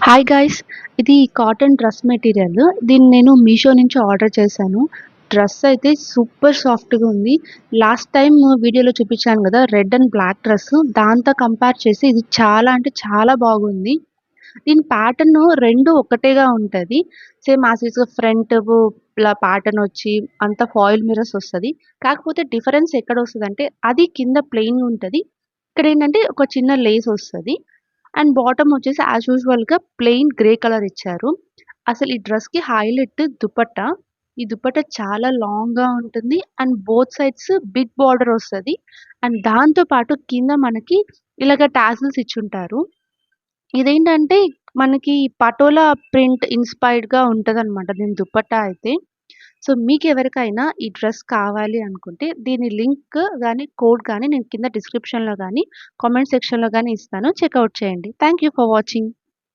Hi guys! ఇది cotton dress material. దీన్ని నేను మీషో నుంచి ఆర్డర్ చేశాను. డ్రెస్ అయితే సూపర్ సాఫ్ట్‌గా ఉంది. లాస్ట్ టైమ్ వీడియోలో చూపించాను గదా! Red and black dress. దాంతో కంపేర్ చేసి ఇది చాలా అంటే చాలా బాగుంది. దీని ప్యాటర్న్ 2 ఒకటేగా ఉంటది. సేమ్ యాస్ యూజువల్ ఫ్రంట్ ఇలా ప్యాటర్న్ వచ్చి అంతా ఫాయిల్ మిర్రర్స్ వస్తది. కాకపోతే డిఫరెన్స్ ఎక్కడొస్తదంటే అది కింద ప్లెయిన్‌గా ఉంటది. ఇక్కడేంటంటే ఒక చిన్న లేస్ వస్తది. అండ్ బాటమ్ వచ్చేసి యాజ్ యూజువల్‌గా ప్లెయిన్ గ్రే కలర్ ఇచ్చారు. అసలు ఈ డ్రెస్‌కి హైలైట్ దుపట్టా. ఈ దుపట్టా చాలా లాంగ్‌గా ఉంటుంది. And both sides big border వస్తది. అండ్ దాంతో పాటు కింద మనకి ఇలాగ టాసిల్స్ ఇచ్చుంటారు. ఇదేంటంటే మనకి పటోలా ప్రింట్ ఇన్‌స్పైర్డ్‌గా ఉంటదనమాట దీని దుపట్టా అయితే. సో, మీకెవరికైనా ఈ డ్రెస్ కావాలి అనుకుంటే దీని లింక్ గాని, కోడ్ గాని నేను కింద డిస్క్రిప్షన్‌లో గాని, కామెంట్ సెక్షన్‌లో గాని ఇస్తాను. చెక్‌ఔట్ చేయండి. Thank you for watching.